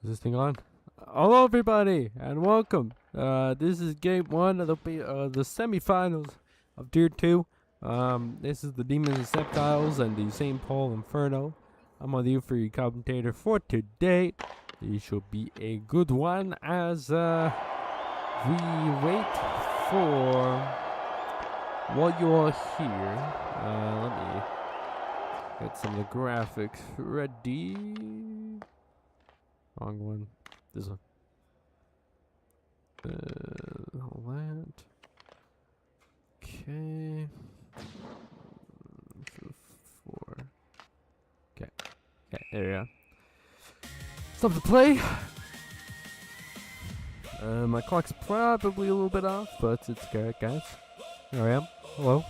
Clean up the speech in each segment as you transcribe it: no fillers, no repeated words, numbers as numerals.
Is this thing on? Hello, everybody, and welcome. This is game one of the semifinals of Tier 2. This is the Demons of Sept-Iles and the St. Paul Inferno. I'm with you for your commentator for today. It should be a good one as we wait for what you're here. Let me get some of the graphics ready. Wrong one. This one. All that. Okay. 4. Okay. Okay, there we go. Stop the play. My clock's probably a little bit off, but it's good, guys. Here I am. Hello.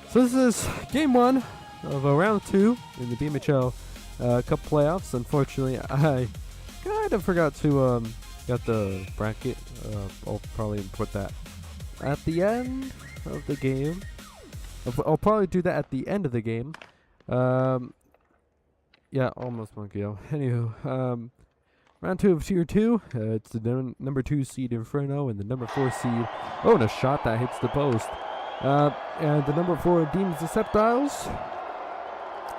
So this is game one of round 2 in the BMHL Cup playoffs. Unfortunately, I kind of forgot to get the bracket. I'll probably put that at the end of the game. I'll probably do that at the end of the game. Yeah, almost monkey. Anywho, round 2 of Tier 2. It's the number 2 seed Inferno and the number 4 seed. Oh, and a shot that hits the post. And the number 4 Demons of Sept-Iles.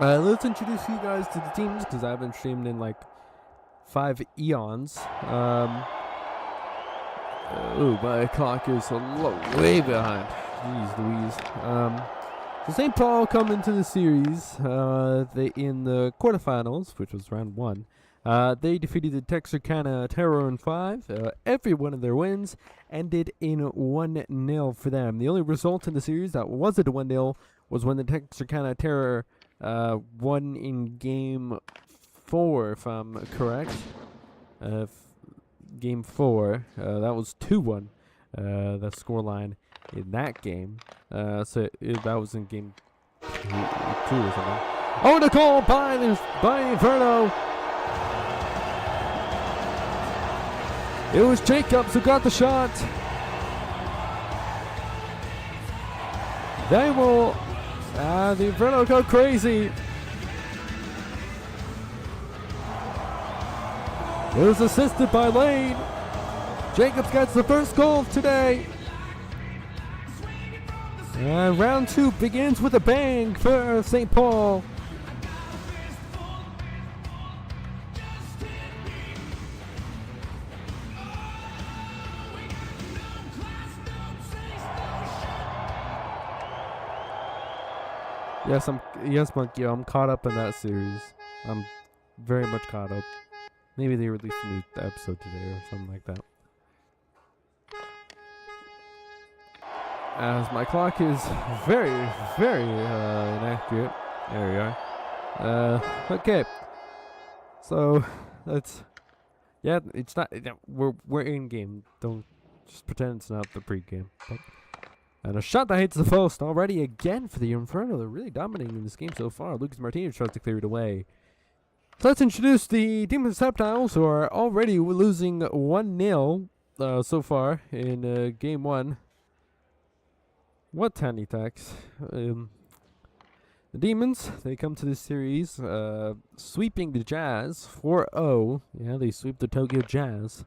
Let's introduce you guys to the teams because I haven't streamed in like 5 eons. Oh, my clock is way behind. Jeez Louise. So St. Paul come into the series. They in the quarterfinals, which was round 1. They defeated the Texarkana Terror in 5. Every one of their wins ended in 1-0 for them. The only result in the series that wasn't a 1-0 was when the Texarkana Terror won in game 4, if I'm correct. Game 4, that was 2-1. The scoreline in that game. So that was in game 2 or something. Oh, the goal by Inferno. It was Jacobs who got the shot. They will. The Inferno go crazy. It was assisted by Lane. Jacobs gets the first goal of today. And round 2 begins with a bang for St. Paul. Yes, Monkey. I'm caught up in that series. I'm very much caught up. Maybe they released a new episode today or something like that. As my clock is very inaccurate. There we are. Okay. So it's not. We're in game. Don't just pretend it's not the pregame. And a shot that hits the post already again for the Inferno. They're really dominating in this game so far. Lucas Martinez tries to clear it away. So let's introduce the Demons of Sept-Iles, who are already losing 1-0 so far in game 1. What tiny tax. The Demons, they come to this series sweeping the Jazz 4-0. Yeah, they sweep the Tokyo Jazz.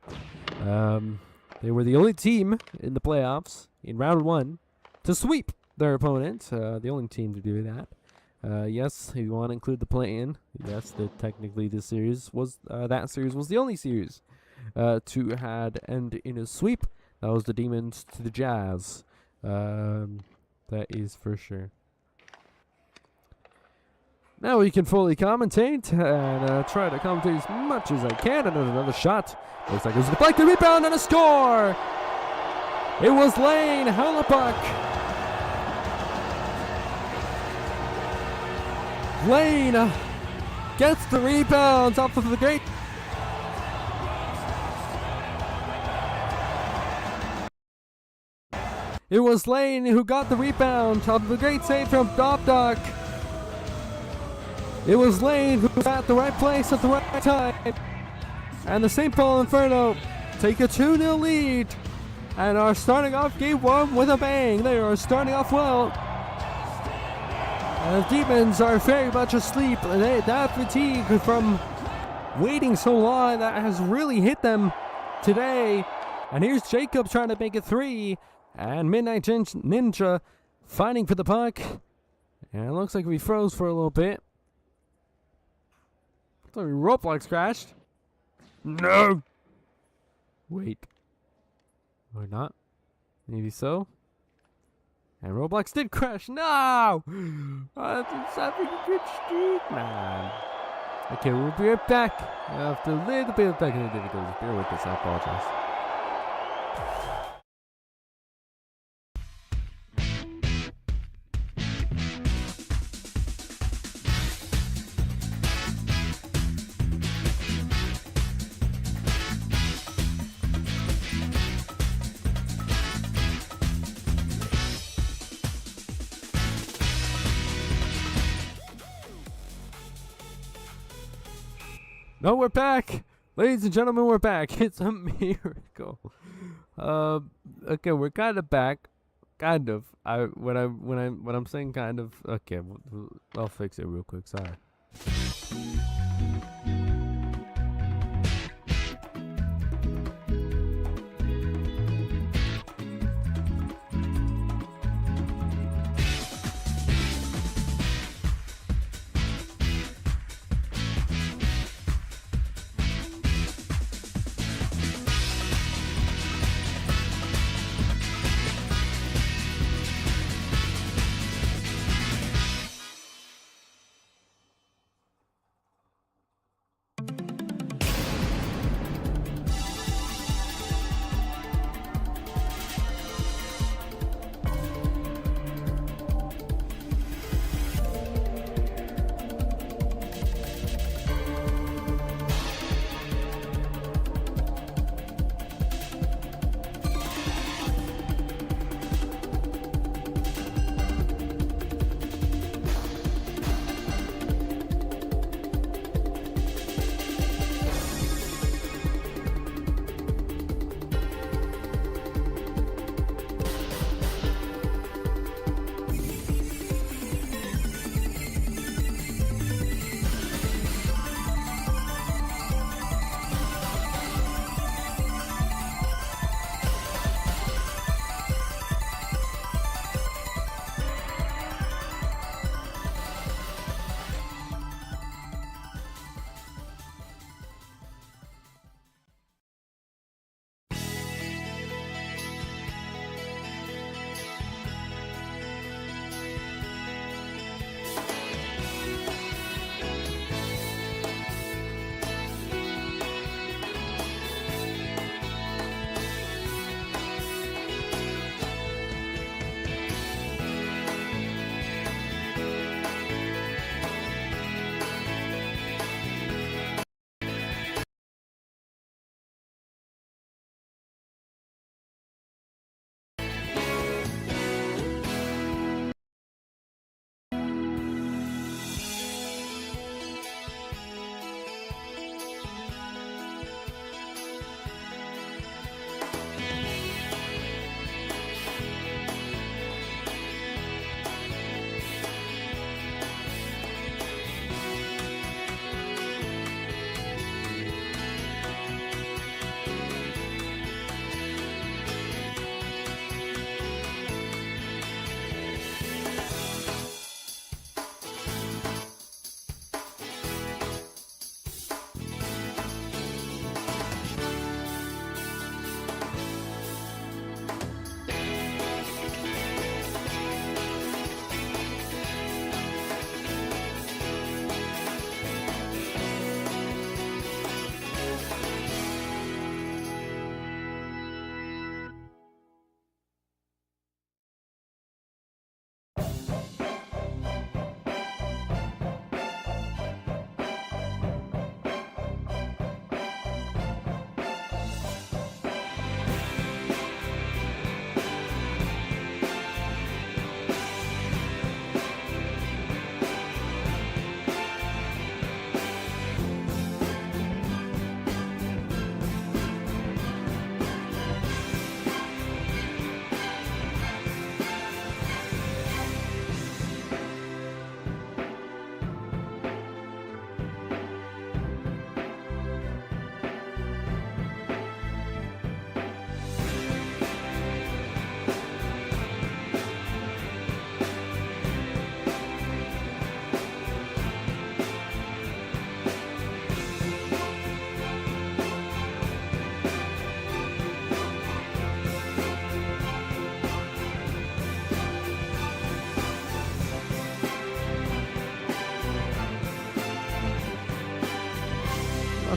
They were the only team in the playoffs in round 1 to sweep their opponent. The only team to do that. Yes, if you want to include the play-in, yes, technically this series was that series was the only series to had end in a sweep. That was the Demons to the Jazz. That is for sure. Now we can fully commentate and try to commentate as much as I can. And another shot. Looks like it was a deflected rebound and a score. It was Lane Halapuck. Lane gets the rebounds off of the great. It was Lane who got the rebound off of the great save from Dobdock. It was Lane who was at the right place at the right time. And the St. Paul Inferno take a 2-0 lead and are starting off game 1 with a bang. They are starting off well. The Demons are very much asleep. That fatigue from waiting so long that has really hit them today. And here's Jacob trying to make it 3. And Midnight Ninja fighting for the puck. And it looks like we froze for a little bit. Looks like Roblox crashed. No! Wait. Or not. Maybe so. And Roblox did crash. No! It's having a good streak, man. Okay, we'll be right back. After a little bit of technical difficulties. Bear with us, I apologize. No, we're back, ladies and gentlemen. We're back. It's a miracle. Okay, we're kind of back, kind of. When I'm saying kind of. Okay, I'll fix it real quick. Sorry.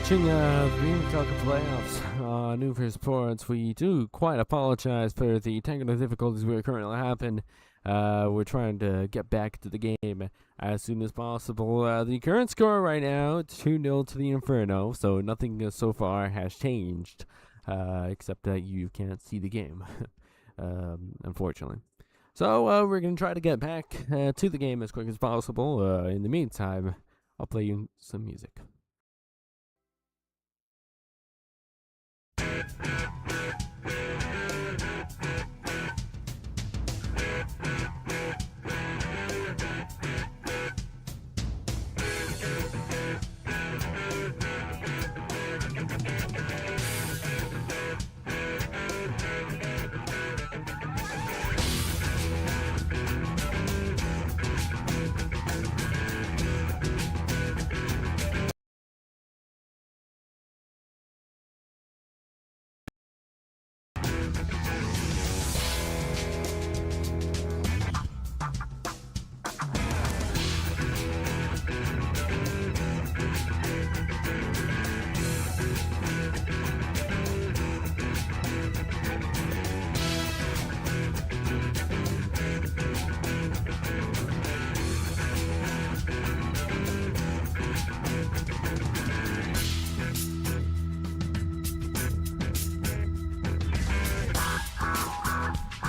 watching the BMHL playoffs on Inferno Sports. We do quite apologize for the technical difficulties we are currently having. We're trying to get back to the game as soon as possible. The current score right now, 2-0 to the Inferno, so nothing so far has changed, except that you can't see the game, unfortunately. So we're going to try to get back to the game as quick as possible. In the meantime, I'll play you some music.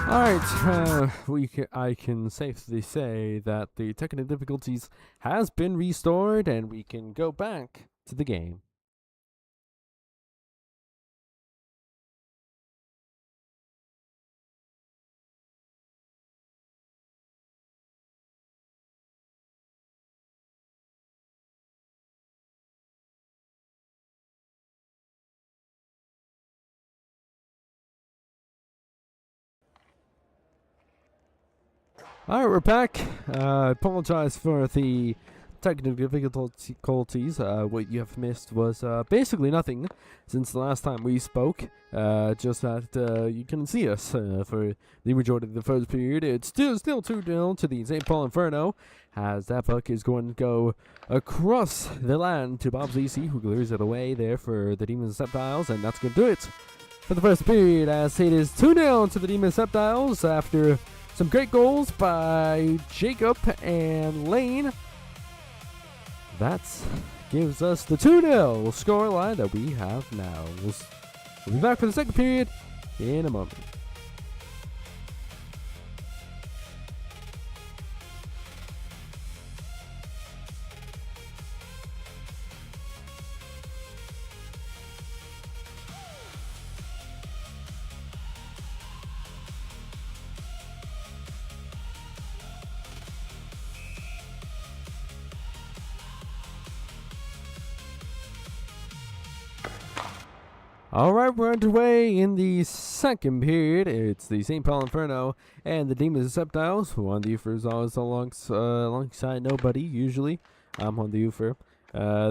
Alright, I can safely say that the technical difficulties has been restored and we can go back to the game. Alright, we're back. I apologize for the technical difficulties. What you have missed was basically nothing since the last time we spoke. Just that you can see us for the majority of the first period. It's still 2-0 to the St. Paul Inferno, as that puck is going to go across the land to Bob Zisi, who clears it away there for the Demons of Sept-Iles, and that's going to do it for the first period, as it is 2-0 to the Demons of Sept-Iles after some great goals by Jacob and Lane. That gives us the 2-0 scoreline that we have now. We'll be back for the second period in a moment. Alright, we're underway in the second period. It's the St. Paul Inferno and the Demons of Sept-Iles, who on the Ufer is always alongside nobody, usually. I'm on the Ufer.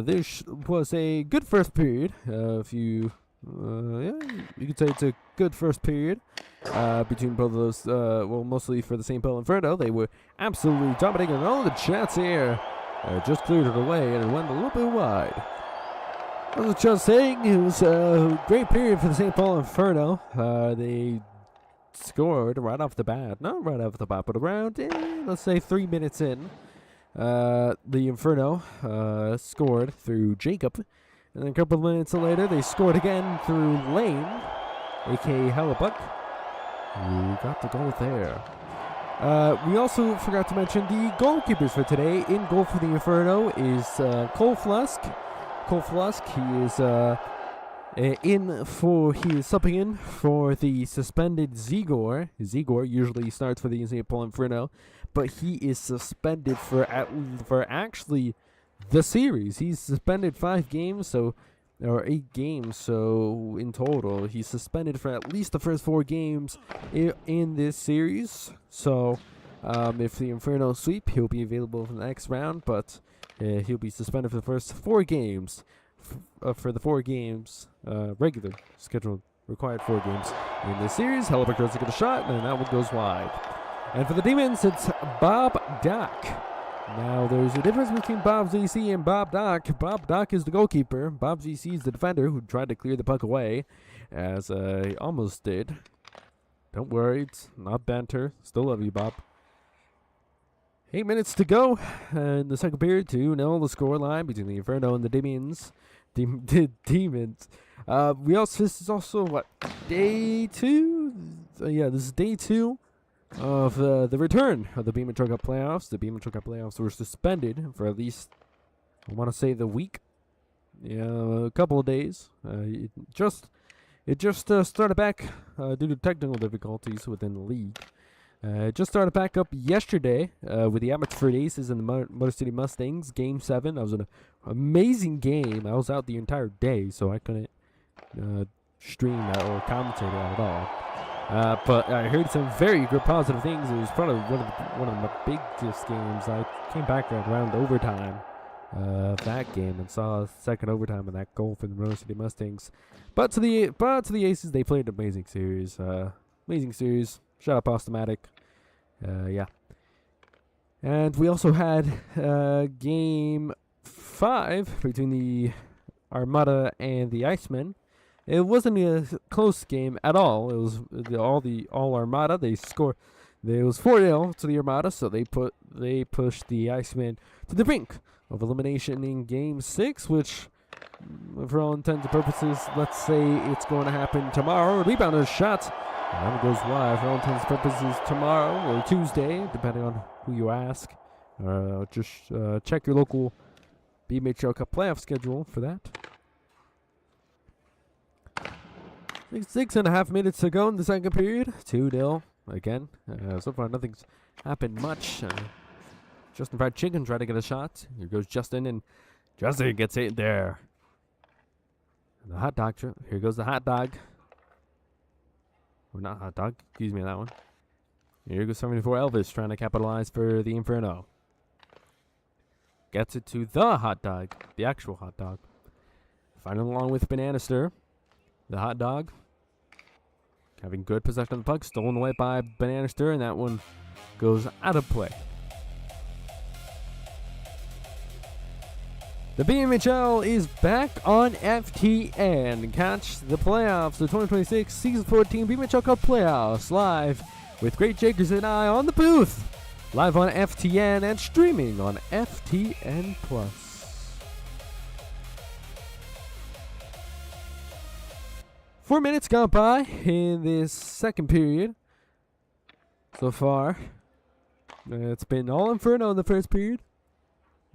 This was a good first period. Yeah, you could say it's a good first period between both of those. Well, mostly for the St. Paul Inferno. They were absolutely dominating all the shots here. Just cleared it away and it went a little bit wide. I was just saying, it was a great period for the St. Paul Inferno. They scored right off the bat. Not right off the bat, but around, let's say 3 minutes in. The Inferno scored through Jacob. And then a couple of minutes later, they scored again through Lane, a.k.a. Hellebuck, who got the goal there. We also forgot to mention the goalkeepers for today. In goal for the Inferno is Cole Flusk. He is subbing in for the suspended Zigor. Zigor usually starts for the St. Paul Inferno, but he is suspended for actually the series. He's suspended 5 games, or 8 games, so in total he's suspended for at least the first 4 games in this series. So if the Inferno sweep, he'll be available for the next round, but he'll be suspended for the first 4 games. For the 4 games, regular scheduled required 4 games in this series. Hellebuck goes to get a shot, and that one goes wide. And for the Demons, it's Bob Dock. Now, there's a difference between Bob ZC and Bob Doc. Bob Doc is the goalkeeper. Bob ZC is the defender who tried to clear the puck away, as he almost did. Don't worry, it's not banter. Still love you, Bob. 8 minutes to go in the second period. 2-0 the scoreline between the Inferno and the Demons. Demons. This is also, what, day 2? Yeah, this is day 2 of the return of the BMHL Cup playoffs. The BMHL Cup playoffs were suspended for at least, I want to say, the week. Yeah, a couple of days. It just started back due to technical difficulties within the league. It just started back up yesterday with the Abbotsford Aces and the Motor City Mustangs, Game 7. That was an amazing game. I was out the entire day, so I couldn't stream that or commentate that at all. But I heard some very good positive things. It was probably one of the biggest games. I came back around overtime of that game and saw a second overtime and that goal for the Motor City Mustangs. But to the Aces, they played an amazing series. Amazing series. Shout out Postmatic. Yeah. And we also had Game 5 between the Armada and the Icemen. It wasn't a close game at all. It was all Armada. They scored. It was 4-0 to the Armada, so they pushed the Icemen to the brink of elimination in Game 6, which, for all intents and purposes, let's say it's going to happen tomorrow. Rebound is shot. And it goes wide for all intents and purposes tomorrow or Tuesday, depending on who you ask. Just check your local BMHL Cup playoff schedule for that. 6.5 minutes to go in the second period. 2-0 again. So far, nothing's happened much. Justin Fried Chicken tried to get a shot. Here goes Justin, and Justin gets it there. And the hot dog. Here goes the hot dog. Or not hot dog. Excuse me, that one. Here goes 74 Elvis trying to capitalize for the Inferno. Gets it to the hot dog. The actual hot dog. Fighting along with Bananister. The hot dog. Having good possession of the puck. Stolen away by Bananister, and that one goes out of play. The BMHL is back on FTN. Catch the playoffs, the 2026 Season 14 BMHL Cup playoffs live with Great Jakers and I on the booth. Live on FTN and streaming on FTN+. 4 minutes gone by in this second period. So far, it's been all Inferno in the first period.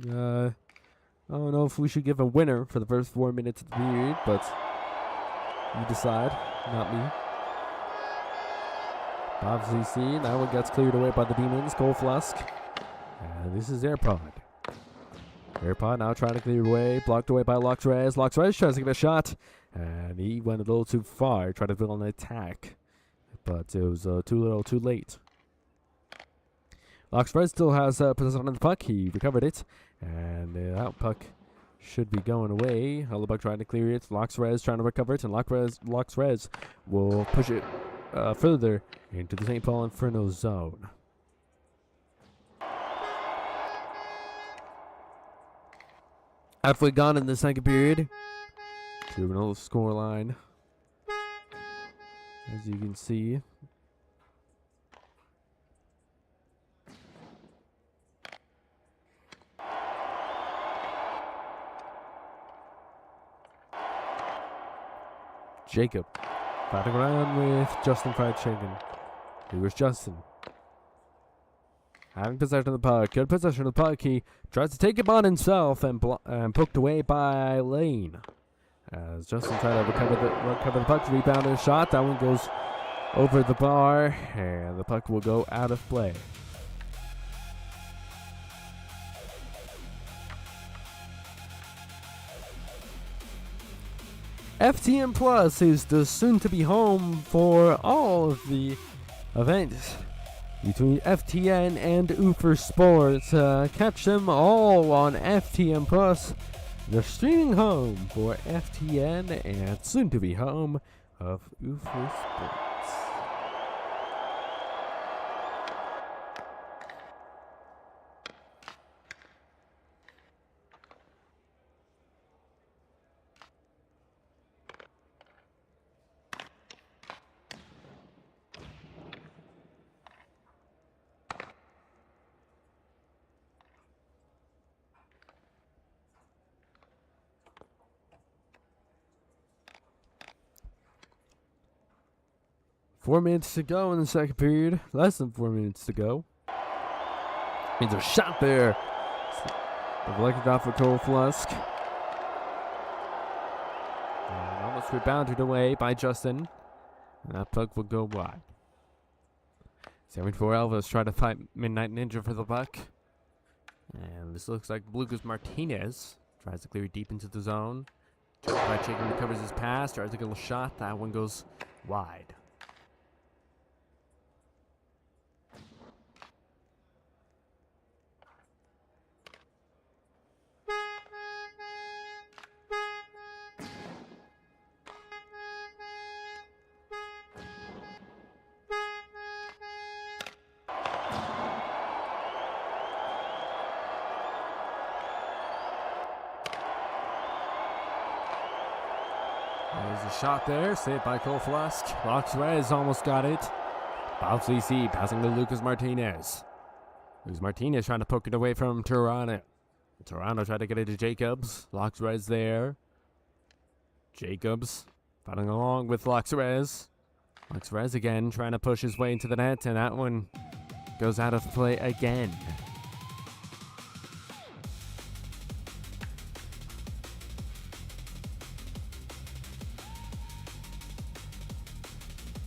I don't know if we should give a winner for the first 4 minutes of the period, but you decide, not me. Bob ZC, that one gets cleared away by the Demons. Goal Flusk. And this is Airpod. Airpod now trying to clear away. Blocked away by Loxrez. Loxrez tries to get a shot. And he went a little too far. Tried to build an attack. But it was too little too late. Loxrez still has possession of the puck. He recovered it. And that puck should be going away. Hellebuck trying to clear it. Loxrez trying to recover it. And Loxrez will push it further into the St. Paul Inferno zone. Halfway gone in the second period. 2-0 scoreline. As you can see. Jacob batting around with Justin Fried Chicken. Here was Justin. Having possession of the puck. Good possession of the puck. He tries to take it on himself and poked away by Lane. As Justin tried to recover the puck. Rebound and shot. That one goes over the bar. And the puck will go out of play. FTN Plus is the soon-to-be home for all of the events between FTN and Ufer Sports. Catch them all on FTN Plus, the streaming home for FTN and soon-to-be home of Ufer Sports. 4 minutes to go in the second period. Less than 4 minutes to go. Means a shot there. Deflected off of Cole Flusk. And almost rebounded away by Justin. And that puck will go wide. 74 Elvis try to fight Midnight Ninja for the puck. And this looks like Lucas Martinez tries to clear deep into the zone. By Chicken recovers his pass, tries to get a shot. That one goes wide. There's a shot there, saved by Cole Flusk. Loxrez almost got it. Bob CC passing to Lucas Martinez. Lucas Martinez trying to poke it away from Toronto. Toronto tried to get it to Jacobs. Loxrez there. Jacobs fighting along with Loxrez. Loxrez again trying to push his way into the net, and that one goes out of play again.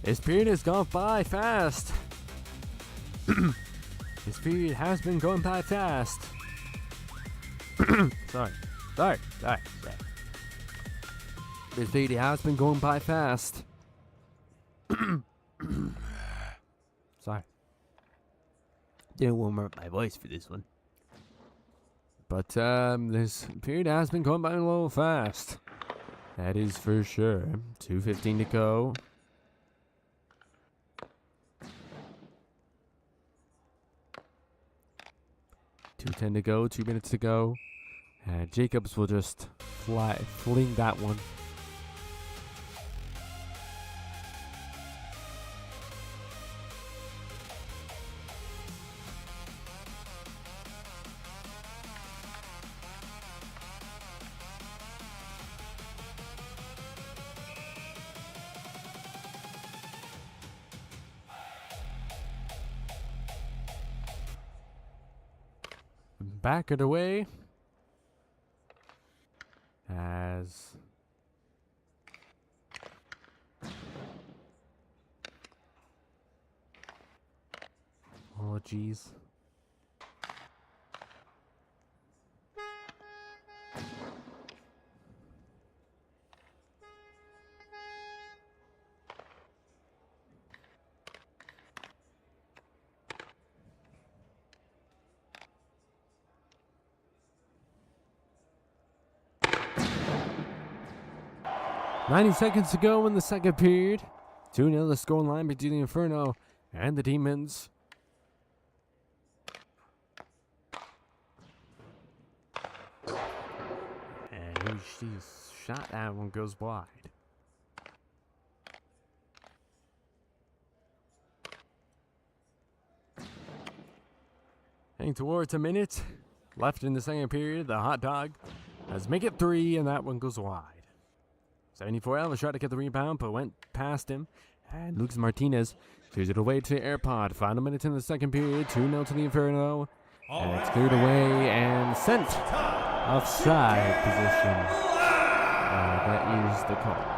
This period has gone by fast. This period has been going by fast. Sorry. This period has been going by fast. Sorry. Didn't warm up my voice for this one. But this period has been going by a little fast. That is for sure. 2:15 to go. 2:10 to go, 2 minutes to go. And Jacobs will just fling that one. Back it away as oh geez. $90 seconds to go in the second period. 2-0 the scoring line between the Inferno and the Demons. And she's shot, that one goes wide. Heading towards a minute left in the second period. The hot dog has make it 3, and that one goes wide. 74 Elvis tried to get the rebound, but went past him. And Lucas Martinez clears it away to AirPod. Final minutes in the second period. 2-0 to the Inferno. And it's cleared away and sent offside position. That is the call.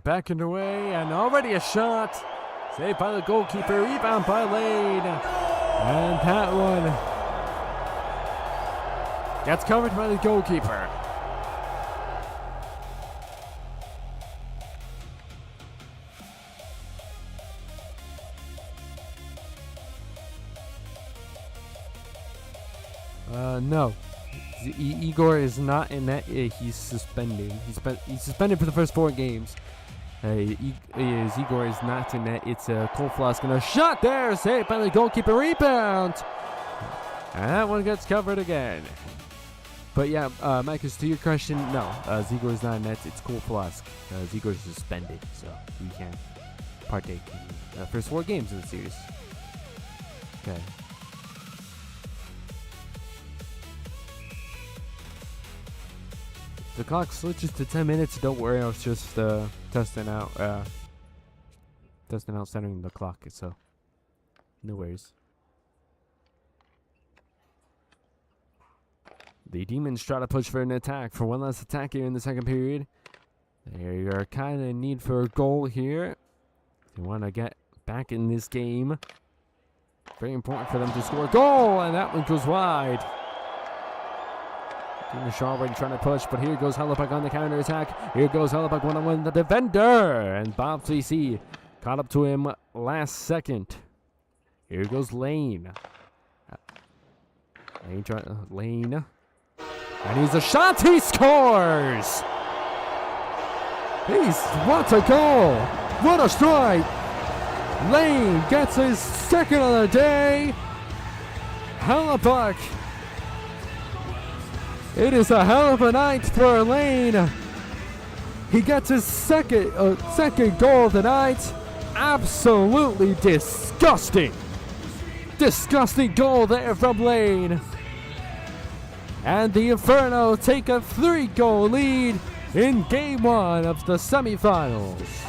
Backing away, and already a shot. Saved by the goalkeeper. Rebound by Lane. And that one gets covered by the goalkeeper. No. Igor is not in that. He's suspended. He's suspended for the first 4 games. Igor is not in that. It's a Cole Flusk and a shot there. Saved by the goalkeeper. Rebound. And that one gets covered again. But yeah, Marcus, to your question, no, Ziegler is not in nets. It's Cole Flask. Ziegler is suspended, so we can't partake in the first 4 games in the series. Okay. The clock switches to 10 minutes. Don't worry, I was just testing out centering the clock, so no worries. The Demons try to push for an attack, for one last attack here in the second period. They are kind of in need for a goal here. They want to get back in this game. Very important for them to score a goal, and that one goes wide. Demons Shaw already trying to push, but here goes Hellebuck on the counter attack. Here goes Hellebuck one-on-one the defender, and Bob CC caught up to him last second. Here goes Lane. Lane. And he's a shot, he scores! What a goal! What a strike! Lane gets his second of the day. Hellebuck. It is a hell of a night for Lane. He gets his second goal tonight. Absolutely disgusting. Disgusting goal there from Lane. And the Inferno take a 3-goal lead in Game 1 of the semifinals.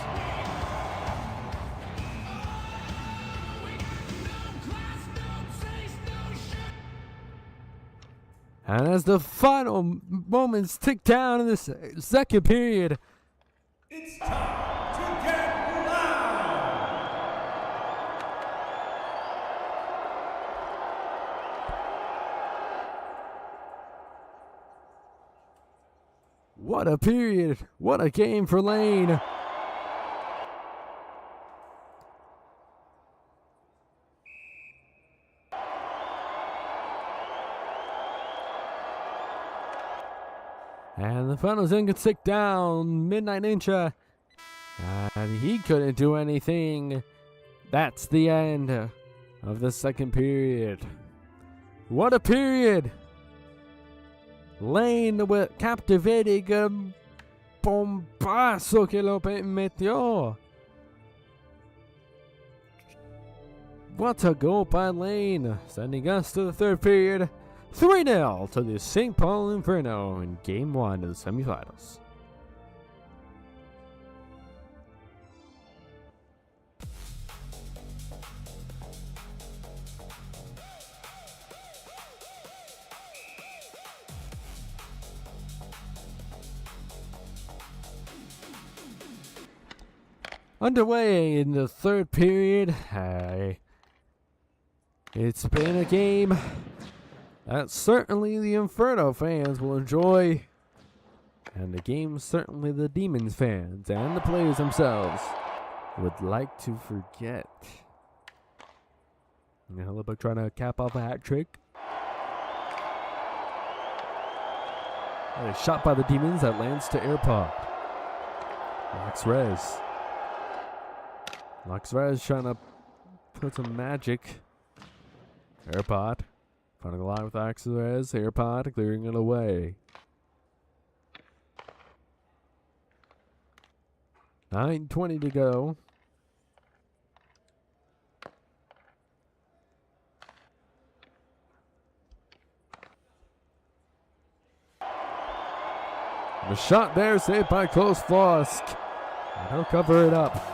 And as the final moments tick down in this second period, it's time to get loud! What a period. What a game for Lane. And the finals in could stick down. Midnight Ninja. And he couldn't do anything. That's the end of the second period. What a period. Lane with captivating bombazo que lo metió. What a goal by Lane, sending us to the third period. 3-0 to the St. Paul Inferno in Game 1 of the semifinals. Underway in the third period. It's been a game that certainly the Inferno fans will enjoy, and the game certainly the Demons fans and the players themselves would like to forget. Hellebuck trying to cap off a hat trick. And a shot by the Demons that lands to AirPod. Max Rez trying to put some magic. AirPod. Front of the line with Axelrez. AirPod clearing it away. 9:20 to go. The shot there saved by Close Flask. And he'll cover it up.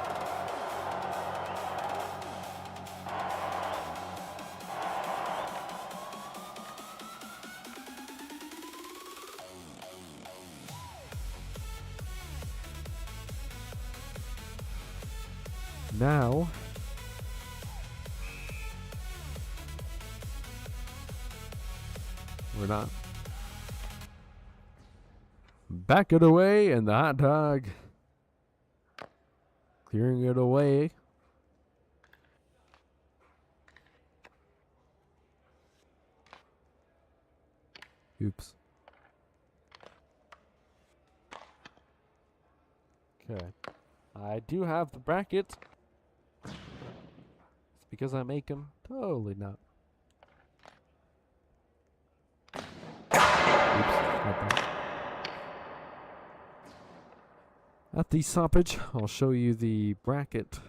Now, we're not. Back it away, and the hot dog clearing it away. Oops. Okay. I do have the bracket. It's because I make them? Totally not. Oops. At the stoppage, I'll show you the bracket,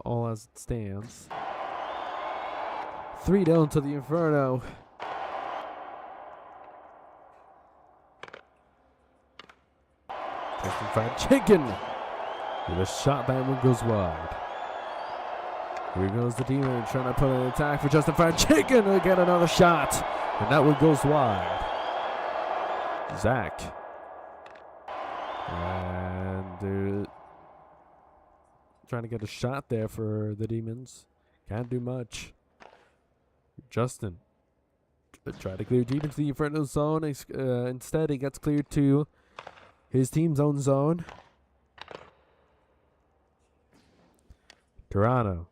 all as it stands. 3 down to the Inferno. Justin Fried Chicken with a shot, that one goes wide. Here goes the Demon trying to put an attack for Justin Fried Chicken to get another shot, and that one goes wide. Zach. And trying to get a shot there for the Demons. Can't do much. Justin try to clear deep into the Inferno zone. Instead, he gets cleared to his team's own zone. Toronto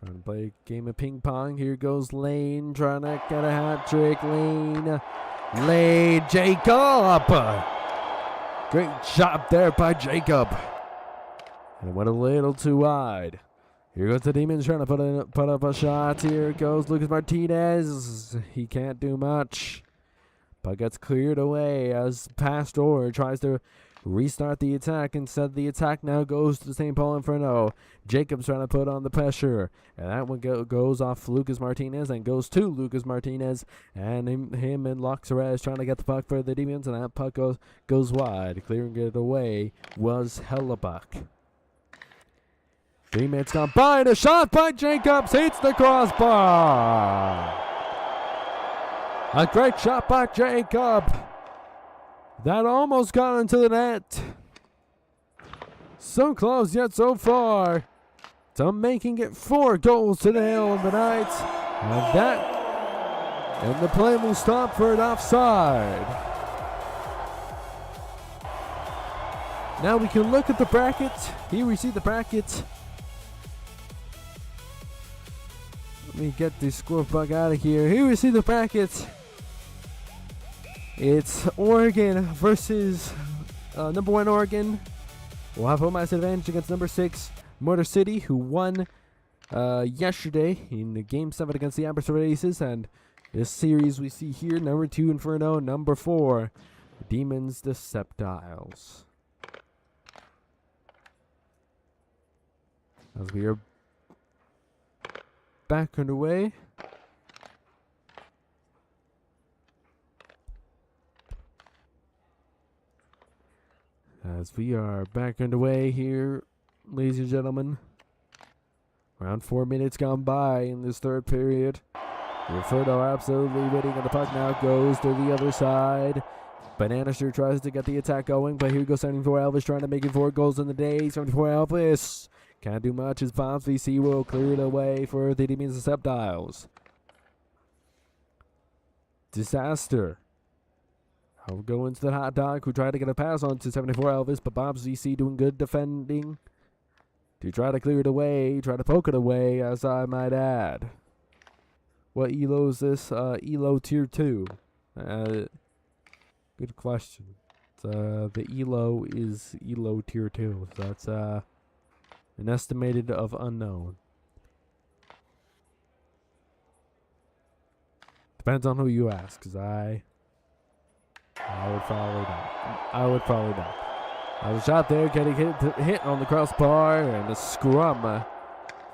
trying to play a game of ping pong. Here goes Lane trying to get a hat trick. Lane Jacob. Great job there by Jacob. And it went a little too wide. Here goes the Demons trying to put up a shot. Here goes Lucas Martinez. He can't do much. But gets cleared away as Pastor tries to restart the attack. Instead, the attack now goes to St. Paul Inferno. Jacob's trying to put on the pressure. And that one goes off Lucas Martinez and goes to Lucas Martinez. And him and Loxarez trying to get the puck for the Demons. And that puck goes wide. Clearing it away was Hellebuck. 3 minutes gone by, and a shot by Jacobs hits the crossbar. A great shot by Jacob. That almost got into the net. So close yet so far to making it 4 goals to the hill of the night. And the play will stop for an offside. Now we can look at the bracket. Here we see the bracket. Let me get the score bug out of here. Here we see the bracket. It's Oregon versus number 1 Oregon. We'll have home ice advantage against number 6 Motor City, who won yesterday in Game 7 against the Abbotsford Aces. And this series we see here, number 2 Inferno, number 4 Demons, the Sept-Iles. As we are back underway. As we are back underway here, ladies and gentlemen. Around 4 minutes gone by in this third period. Inferno absolutely winning, and the puck now goes to the other side. Bananister tries to get the attack going, but here goes 74 Elvis trying to make it 4 goals in the day. 74 Elvis can't do much as Bombs VC will clear it away for the Demons and Sept-Iles. Disaster. I'll go into the hot dog who tried to get a pass on to 74 Elvis, but Bob's VC doing good defending to try to clear it away, try to poke it away, as I might add. What ELO is this? ELO Tier 2. Good question. The ELO is ELO Tier 2. So that's an estimated of unknown. Depends on who you ask, because I would probably not. I was shot there, getting hit on the crossbar, and a scrum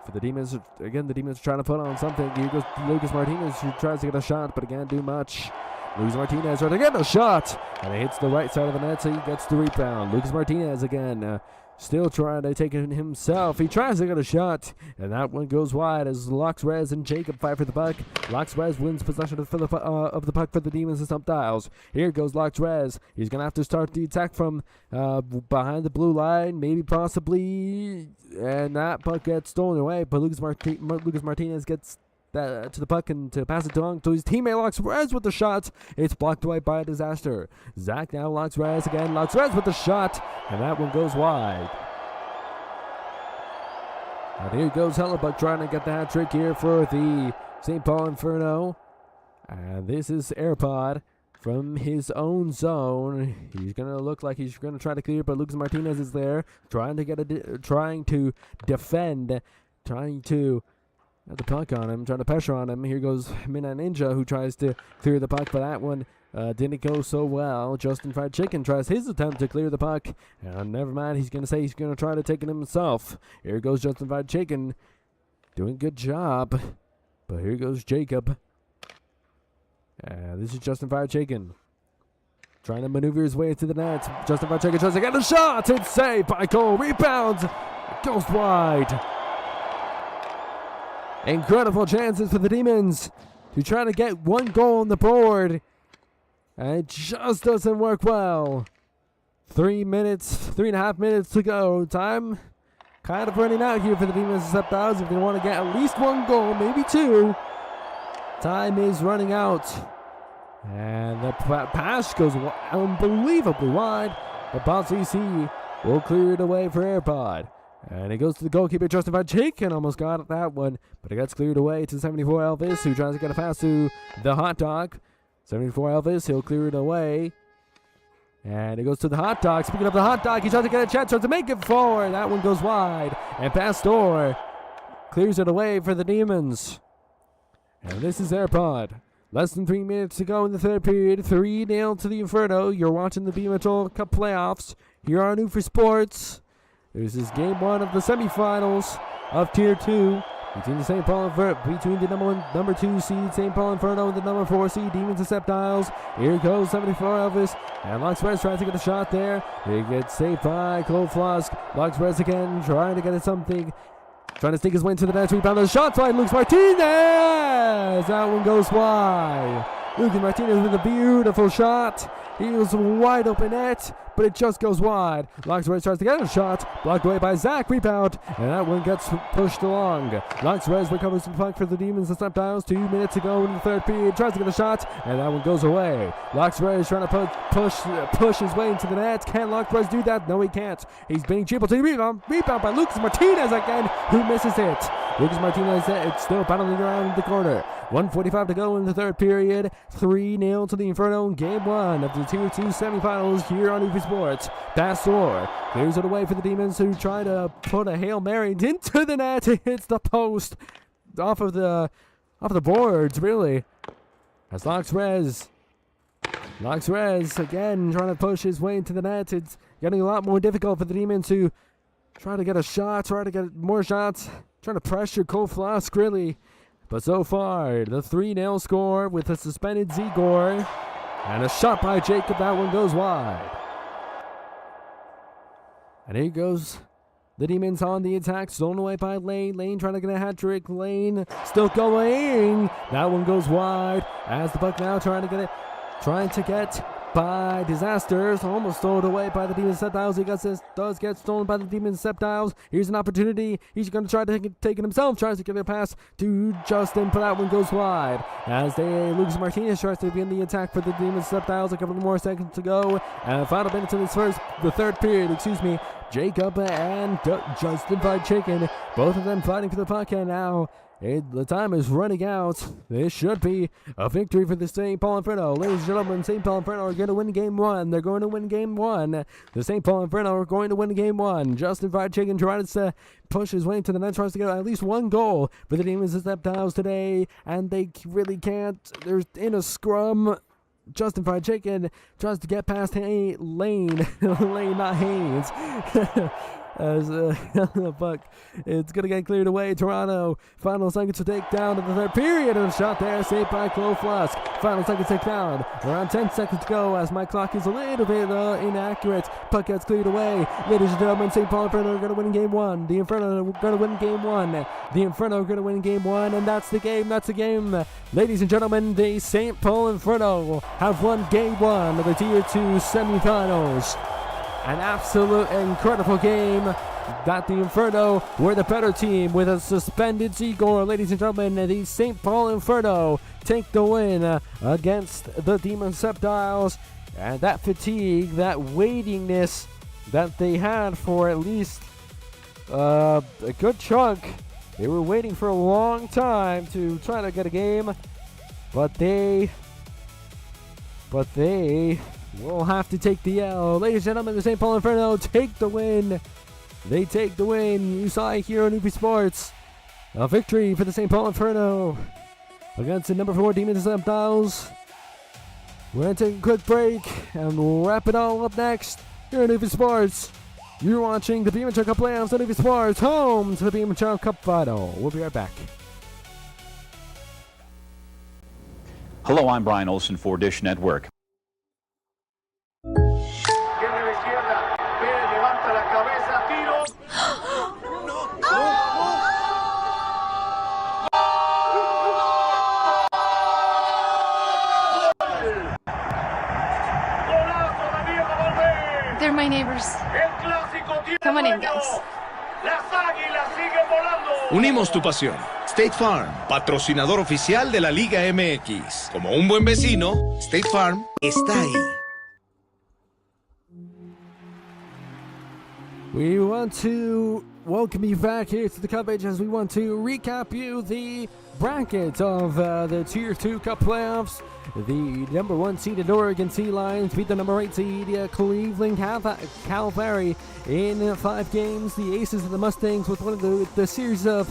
for the Demons. Again, the Demons are trying to put on something. Here goes Lucas Martinez, who tries to get a shot, but can't do much. Lucas Martinez trying to get a shot, and it hits the right side of the net, so he gets the rebound. Lucas Martinez again, still trying to take it himself. He tries to get a shot, and that one goes wide as Loxarez and Jacob fight for the puck. Loxarez wins possession of the puck for the Demons and Sept-Iles. Here goes Loxarez. He's going to have to start the attack from behind the blue line, maybe possibly, and that puck gets stolen away, but Lucas Martinez gets to the puck and to pass it along to his teammate Loxarez with the shot. It's blocked away by a Disaster. Zach now Loxarez again. Loxarez with the shot, and that one goes wide. And here goes Hellebuck trying to get the hat trick here for the St. Paul Inferno. And this is AirPod from his own zone. He's gonna look like he's gonna try to clear, but Lucas Martinez is there trying to defend, trying to Got the puck on him, trying to pressure on him. Here goes Midnight Ninja, who tries to clear the puck, but that one didn't go so well. Justin Fried Chicken tries his attempt to clear the puck. Never mind, he's going to say he's going to try to take it himself. Here goes Justin Fried Chicken. Doing a good job. But here goes Jacob. This is Justin Fried Chicken. Trying to maneuver his way to the net. Justin Fried Chicken tries to get a shot. It's saved by Cole. Rebounds. Goes wide. Incredible chances for the Demons to try to get one goal on the board. And it just doesn't work well. 3.5 minutes to go. Time kind of running out here for the Demons of Sept-Iles. If they want to get at least one goal, maybe two. Time is running out. And the pass goes unbelievably wide. But Bouncy C will clear it away for AirPod. And it goes to the goalkeeper, Justin Fried Chicken. Almost got that one, but it gets cleared away to 74 Elvis, who tries to get a pass to the Hot Dog. 74 Elvis, he'll clear it away. And it goes to the Hot Dog. Speaking of the Hot Dog, he tries to get a chance, tries to make it forward. That one goes wide. And Pastor clears it away for the Demons. And this is AirPod. Less than 3 minutes to go in the third period. 3-0 to the Inferno. You're watching the BMHL Cup playoffs here on New for Sports. This is game 1 of the semifinals of Tier 2 between the between the number 2 seed St. Paul Inferno and the number 4 seed Demons of Sept-Iles. Here goes 74 Elvis, and Loxpress tries to get a shot there. He gets saved by Cole Flusk. Loxpress again trying to get it something. Trying to sneak his way into the net. Rebound. The shot by Lucas Martinez. That one goes wide. Lucas Martinez with a beautiful shot. He was wide open net, but it just goes wide. Loxrez tries to get a shot, blocked away by Zach. Rebound, and that one gets pushed along. Loxrez recovers the puck for the Demons of Sept-Iles. 2 minutes to go in the third period. Tries to get a shot, and that one goes away. Loxrez trying to push his way into the net. Can Loxrez do that? No, he can't. He's being dribbled to the rebound. Rebound by Lucas Martinez again, who misses it. Lucas Martinez it's still battling around the corner. 1:45 to go in the third period. 3-0 to the Inferno in game 1 of the Tier 2 semifinals here on UP Sports. Pastor clears it away for the Demons, who try to put a Hail Mary into the net. It hits the post off the boards, really. As Loxrez again trying to push his way into the net. It's getting a lot more difficult for the Demons to try to get a shot, try to get more shots, trying to pressure Cole Flusk, really. But so far, the 3-0 score with a suspended Zigor and a shot by Jacob. That one goes wide. And here goes the Demons on the attack, stolen away by Lane. Lane trying to get a hat trick. Lane still going. That one goes wide. As the puck now trying to get by Disasters, almost stolen away by the Demons of Sept-Iles. He does get stolen by the Demons of Sept-Iles. Here's an opportunity. He's going to try to take it himself. Tries to get a pass to Justin, but that one goes wide. As Lucas Martinez tries to begin the attack for the Demons of Sept-Iles. A couple more seconds to go. And final minutes in the third period. Jacob and Justin Fried Chicken, both of them fighting for the puck, and now the time is running out. This should be a victory for the St. Paul Inferno. Ladies and gentlemen, St. Paul Inferno are going to win game 1. They're going to win game 1. The St. Paul Inferno are going to win game 1. Justin Fried Chicken tries to push his way into the net, tries to get at least one goal for the Demons of Sept-Iles today, and they really can't. They're in a scrum. Justin Fried Chicken tries to get past Lane. Lane, not Haynes. As the puck, it's going to get cleared away. Toronto, final seconds to take down in the third period. And a shot there, saved by Cole Flusk. Final seconds take down. Around 10 seconds to go as my clock is a little bit inaccurate. Puck gets cleared away. Ladies and gentlemen, St. Paul Inferno are going to win game 1. The Inferno are going to win game 1. The Inferno are going to win game 1. And that's the game. That's the game. Ladies and gentlemen, the St. Paul Inferno have won game 1 of the Tier 2 semifinals. An absolute incredible game that the Inferno were the better team with a suspended Zigor. Ladies and gentlemen, the St. Paul Inferno take the win against the Demons of Sept-Iles. And that fatigue, that waitingness that they had for at least a good chunk. They were waiting for a long time to try to get a game. But they will have to take the L. Ladies and gentlemen, the St. Paul Inferno take the win. They take the win. You saw it here on UP Sports. A victory for the St. Paul Inferno against the number 4 team in the Sept-Iles. We're going to take a quick break and we'll wrap it all up next here at Navy Sports. You're watching the BMHL Cup playoffs on Navy Sports, home to the BMHL Cup final. We'll be right back. Hello, I'm Brian Olsen for Dish Network. They're my neighbors. Come on in, guys. Unimos tu pasión. State Farm, patrocinador oficial de la Liga MX. Como un buen vecino, State Farm está ahí. We want to welcome you back here to the coverage as we want to recap you the bracket of the Tier 2 Cup playoffs. The number 1 seeded Oregon Sea Lions beat the number 8 seed Cleveland Calvary in 5 games. The Aces of the Mustangs with one of the series of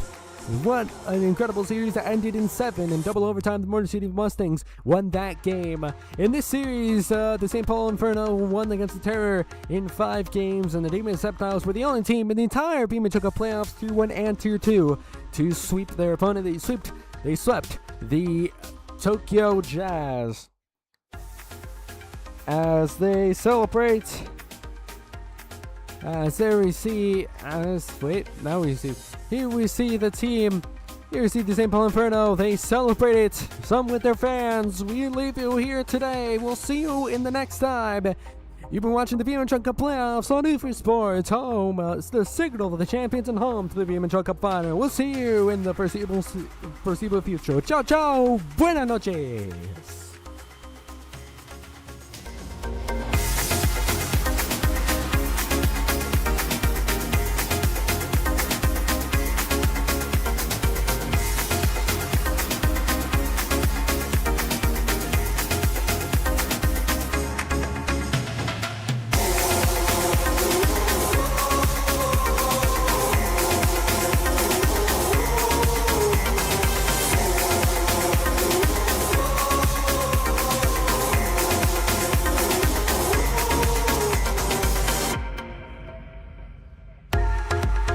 what an incredible series that ended in 7 in double overtime. The Motor City Mustangs won that game. In this series, the St. Paul Inferno won against the Terror in 5 games, and the Demon Sept-Iles were the only team in the entire BMHL Cup playoffs, Tier 1 and Tier 2, to sweep their opponent. They swept the Tokyo Jazz as they celebrate. Here we see the team. Here we see the St. Paul Inferno. They celebrate it, some with their fans. We leave you here today. We'll see you in the next time. You've been watching the BMHL Cup playoffs on Inferno Sports, home. It's the signal of the champions and home to the BMHL Cup final. We'll see you in the foreseeable future. Ciao, ciao. Buenas noches.